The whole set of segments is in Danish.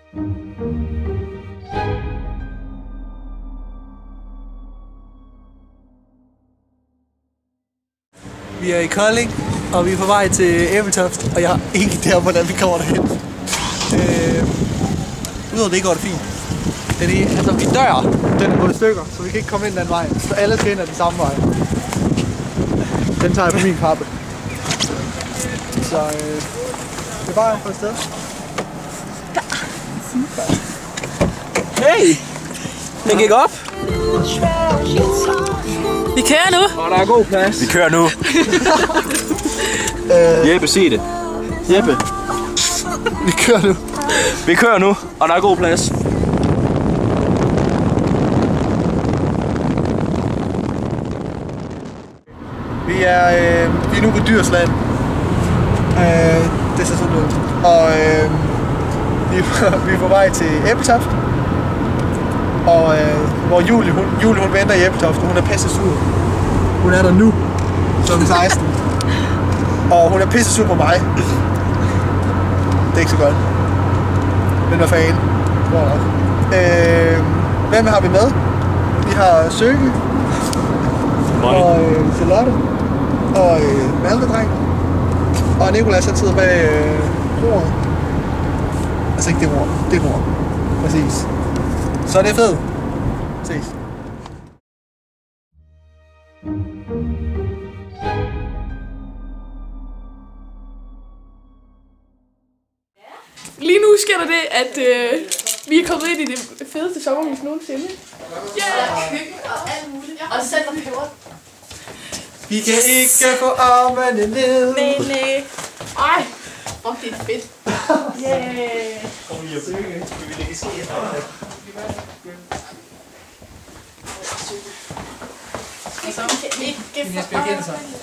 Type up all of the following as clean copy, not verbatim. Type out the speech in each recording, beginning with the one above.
Vi er i Kolding, og vi er på vej til Ebeltoft, og jeg har ingen idé om, hvordan vi kommer derhen. Udover det går det fint. Altså, min dør, den er gået i stykker, så vi kan ikke komme ind den vej. Så alle skal ind ad den samme vej. Den tager jeg på min kappe. Så det er bare at få afsted. Hey! Den gik op. Vi kører nu. Og der er god plads. Vi kører nu. Jeppe, sig det. Jeppe. Vi kører nu. Vi kører nu, og der er god plads. Vi er nu på Djursland. Det ser sådan ud. Og vi er på vej til Ebeltoft. Og hvor Julie hun venter i Ebeltoft, hun er pisse sur. Hun er der nu, som 16. Og hun er pisse sur på mig. Det er ikke så godt. Men hvad fanden? Hvem har vi med? Vi har Søge. Og Charlotte. Og Malte-dreng. Og Nicolas han sidder bag roret. Altså ikke det ror, det ror. Præcis. Så det er fedt. Ses. Lige nu sker der det, at vi er kommet ind i det fedeste sommerhus nogensinde. Ja! Køkken og alt muligt. Og selv og peber. Vi kan ikke få armene ned. Nej. Ej, det er fedt. Yeah.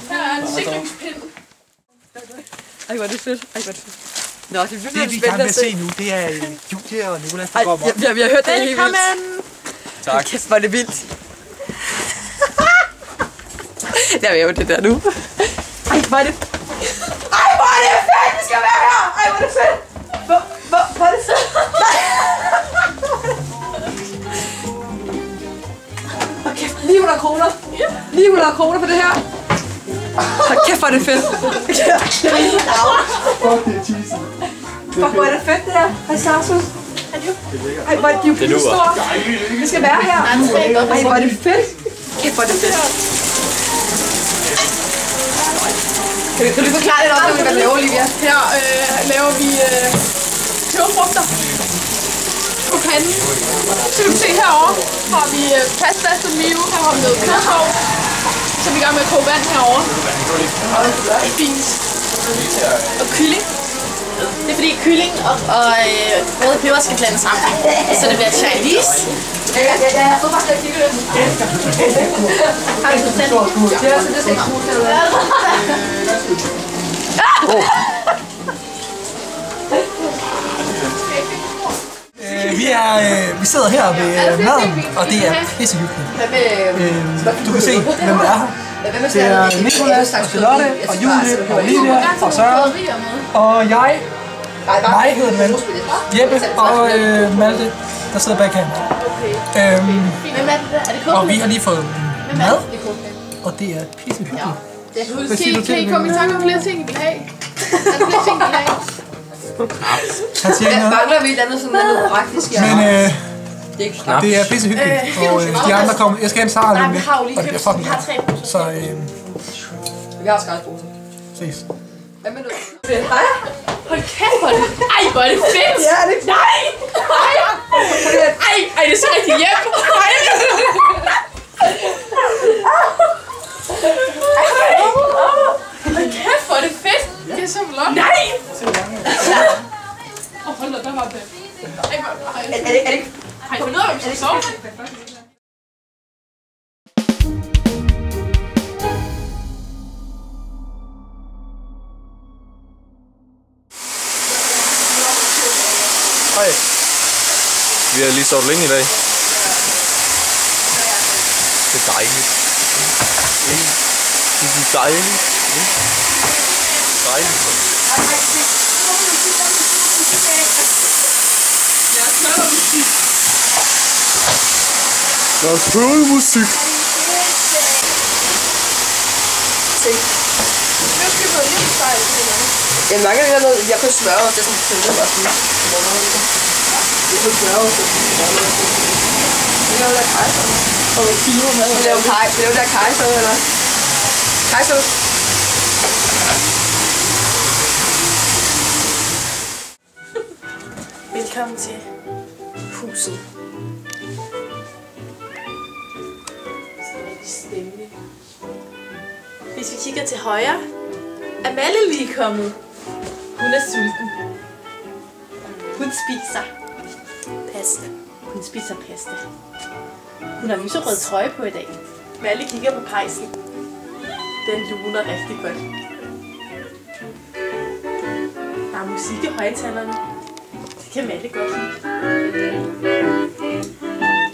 Her er en sikringspind. Ej, hvor er det fedt. Nå, det Det vi kan med at se nu, det er Julie og Nicolas, der kommer op. Vi har hørt det helt vildt. Velkommen! Tak. Kæft, hvor er det vildt. Der er jo det der nu. Ej, hvor er det... Ej, hvor er det fedt, vi skal være her! Ej, hvor er det fedt! Hvor er det fedt? Hold kæft, 900 kroner. 900 kroner for det her. Hold kæft, hvor er det fedt. Fuck, det er cheesy. Fuck, hvor er det fedt det her. Hej, Sarsus. Ej, hvor er det jo pisse store. Vi skal være her. Ej, hvor er det fedt. Kæft, hvor er det fedt. Kan du forklare lidt om, hvad vi laver, Olivia? Her laver vi peberfrugter på panden. Så kan du se herovre har vi pasta som miu. Her har vi noget kødsov. Så er vi i gang med at koge vand herovre. Og fint. Og kylling. Det er fordi kylling og røde peber skal blandes sammen, så det bliver Chinese. Jeg så faktisk ikke det. Har du sådan? Ja, så det skal ikke smule noget. Vi sidder her ved maden, og det er pissehyggeligt. Du kan se, hvem der er her. Det er Nicolas og Charlotte og Julie og Olivia og Søren. Og jeg, mig hedder det vel, Jeppe og Malte, der sidder bag kameraet. Og vi har lige fået mad, og det er pissehyggeligt. Kan I komme i tanke om flere ting, I vil have? Er der flere ting, I vil have? Han siger ikke noget. Mangler vi et andet sådan noget praktisk? Men det er pissehyggeligt, og de andre kommer. Jeg skal have en sejr lidt med, og det bliver fucking godt. Så Vi har skraldposer. ses. Hvad med noget? Hej. Hold kæft, hvor er det. Ej, hvor er det fedt. Ja, det er Nej. Ej, det er så rigtig hjem. Hold kæft, hvor er det fedt. Det er så flot. Nej. Hold da, der var det. Er det ikke? Har I fundet ud af, hvem skal sove? Hej. Vi har lige sovet længe i dag. Det er dejligt. Det er dejligt. Dejligt. Ja. Lad os høre musik. Jeg mangler lige noget. Jeg kan smøre det som følge og sådan. Jeg kan smøre det. Det er jo der kajsød. Og med kilo med. Det er jo der kajsød, eller? Kajsød. Velkommen til huset. Stemning. Hvis vi kigger til højre, er Malle lige kommet. Hun er sulten. Hun spiser pasta. Hun spiser pasta. Hun har lyserød trøje på i dag. Malle kigger på pejsen. Den luner rigtig godt. Der er musik i højtalerne. Det kan Malle godt lide.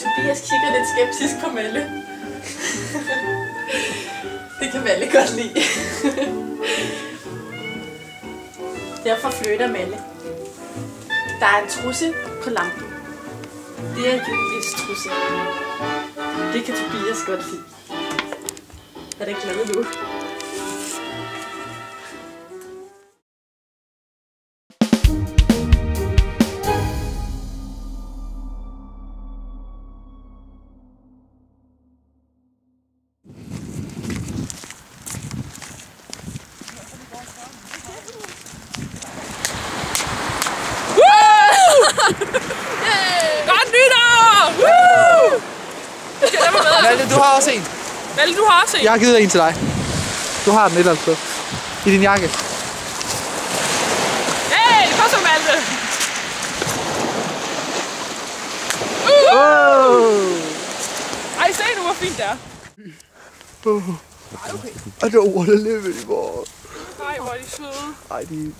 Tobias kigger lidt skeptisk på Malle. Det kan Malle godt lide. Derfor flytter Malle. Der er en trusse på lampen. Det er Julies trusse. Det kan Tobias godt lide. Er det glad nu? Malte, du har også en. Malte, du har også en. Jeg har givet en til dig. Du har den et eller andet sted. I din jakke. Hey, kom så, Malte. Ej, se nu, hvor fint det er. Ej, okay. I don't want to live anymore. Ej, hvor er de søde. Ej, de...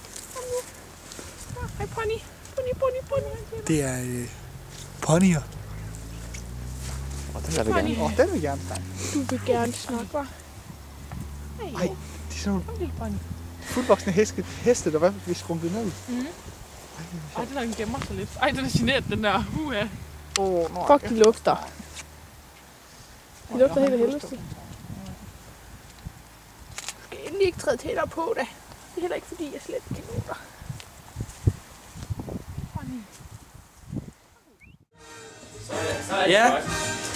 Ej, pony. Pony. Det er ponyer. Den vil gerne. Den vil gerne snakke. Du vil gerne snakke, hva'? Ej, de er sådan nogle fuldvoksne heste, der var vi skrumpet ned. Ej, den der, den gemmer sig lidt. Ej, den er generet, den der. Fuck, de lugter. De lugter helt af helvede. Du skal endelig ikke træde tættere på det. Det er heller ikke fordi, jeg slet ikke kan nå dig. Ja,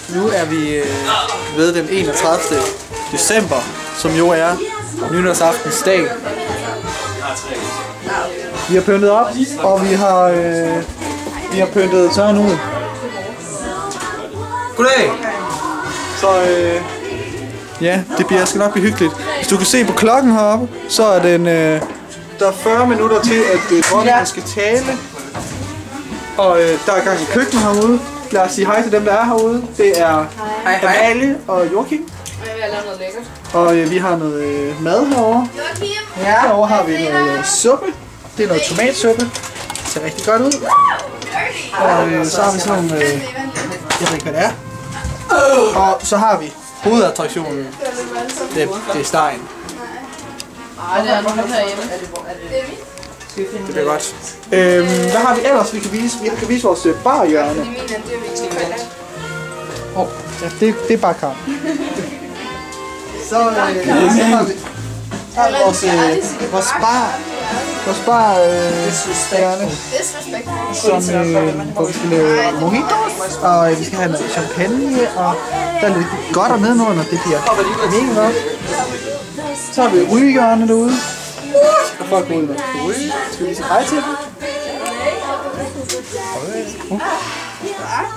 nu er vi ved den 31. december, som jo er nytårsaftens dag. Vi har pyntet op, og vi har pyntet tørren ud. Goddag! Så ja, det bliver skal nok blive hyggeligt. Hvis du kan se på klokken heroppe, så er den der er 40 minutter til, at dronningen skal tale. Og der er gang i køkkenet herude. Lad os sige hej til dem, der er herude. Det er Amalie og Joachim. Jeg vil lave noget lækkert. Og vi har noget mad herovre. Ja. Herovre har vi noget suppe. Det er noget tomatsuppe. Det ser rigtig godt ud. Og så har vi sådan nogle... jeg ved ikke, hvad det er. Og så har vi hovedattraktionen. Det er stegen. Ej, det er noget herhjemme. Det bliver godt. Hvad har vi ellers, vi kan vise? Vi kan vise vores barhjørne. Ja, det er bare kamp. Så har vi vores barhjørne, hvor vi skal lave mojitos, og vi skal have noget champagne, og der er lidt godt og nedenunder, det bliver mega godt. Så har vi rygehjørne derude. Og folk går ud og ryge. Skal vi sige hej til dem?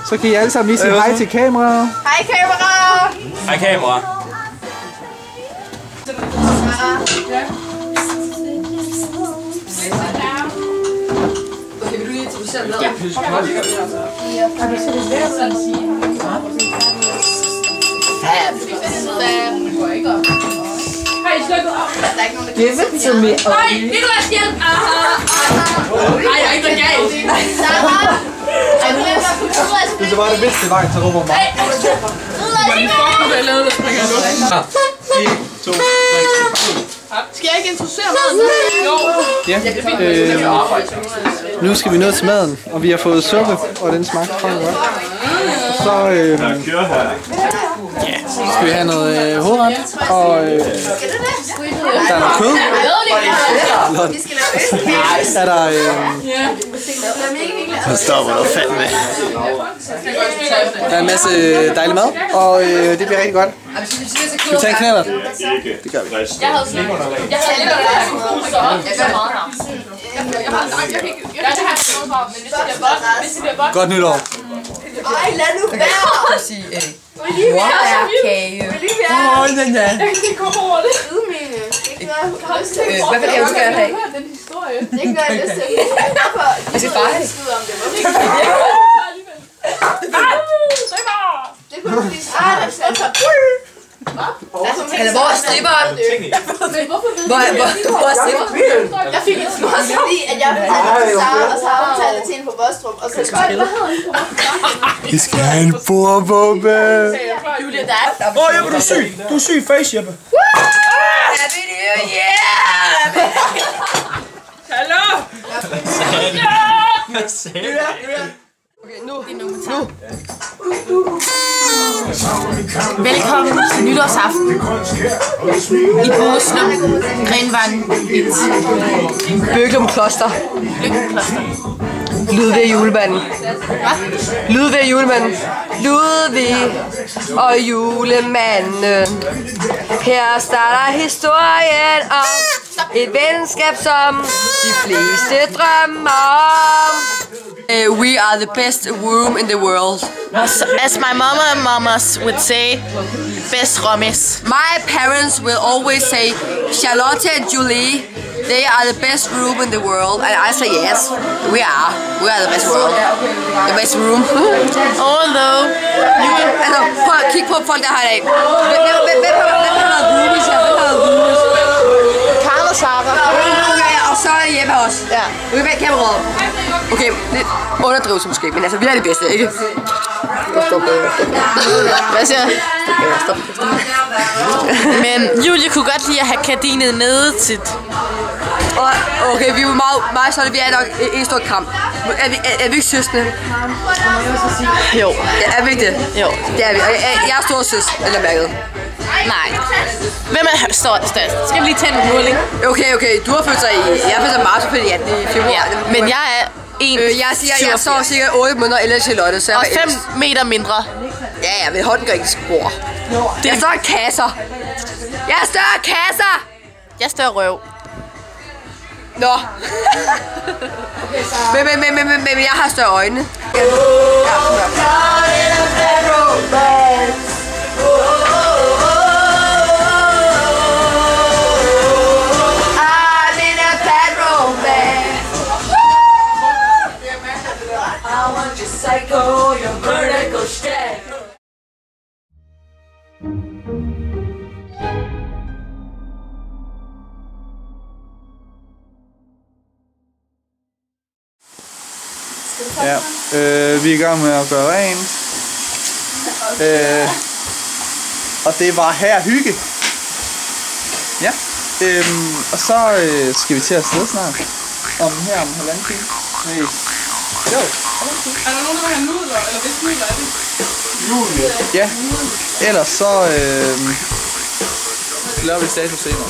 Så kan I alle sammen lige sige hej til kameraet. Hej kamera! Hej kamera. Okay, vil du lige introducere med? Ja. Give it to me. Nej, Nicolás, hjælp! Nej, jeg er ikke galt. Sarah! Hvis det var det bedste vej til Råber mig. Skal jeg ikke introducere maden? Ja, nu skal vi ned til maden, og vi har fået suppe, og den smagte godt. så skal vi have noget hovedret, og der er noget kød. Er der... Så stopper du fandme. Der er en masse dejlig mad, og det bliver rigtig godt. Skal vi tage en knallert? Det gør vi. Godt nytår. Ej, lad nu være! Kage. Åh, den der. Jeg kan ikke komme over det. Hvad vil jeg huske at have? Den historie. Det er ikke noget, jeg lyst til. Jeg skal bare have. Det kunne du lige eller hvor er stripperen? Hvor er stripperen? Jeg fik en snor, fordi at jeg fortalte Sara, og Sara fortalte til hende på Vostrup, og så Vi skal have en bordbombe. Julia, der er... Åh, Jeppe, du er syg. Du er syg face, Jeppe. Happy New Year! Hallo! Okay, nu. Velkommen til nytårsaften i Boslum, Grenvang 1. Bøglum Kloster. Ludvig julemanden. Ludvig julemanden. Ludvig og julemanden. Her starter historien om et venskab, som de fleste drømmer om. We are the best room in the world. As my mama and mamas would say, best rummies. My parents will always say, Charlotte and Julie, they are the best room in the world. And I say yes, we are. We are the best world. The best room. Although you Altså, prøv at kigge på folk, der har i dag. Hvem har roomies her? Hvem har roomies? Karl og Sara. Og så er Jeppe også. Ja. Okay, hvad kan okay, lidt underdrivelse måske, men altså, vi er det bedste, ikke? Hvad siger jeg? Men Julie kunne godt lide at have gardinet nede tit. Okay, vi er jo meget sådan, vi er nok en stor kamp. Er vi ikke søskende? Jo. Ja, er vi ikke det? Jo. Det er vi. Jeg er stor søs, eller mærket. Nej. Hvem er størst? Skal vi lige tage en måling? Okay. Du har født sig i... Jeg har født sig meget selvfølgelig 18 i februar. Ja, men jeg er jeg står cirka 8 måneder ældre til Lotte, så jeg og 5 meter mindre. Ja, men hånden gør ikke spor. Jeg står i kasser. Jeg er større kasser! Jeg er større røv. Nå. men jeg har større øjne. Ja, vi er i gang med at gøre rent. Og det var her hygge. Ja, og så skal vi til at sidde snart. Om halvanden time. Nej. Jo. Er der nogen, der vil have nudler, eller hvis nudler er det? Ja, ellers så laver vi status senere.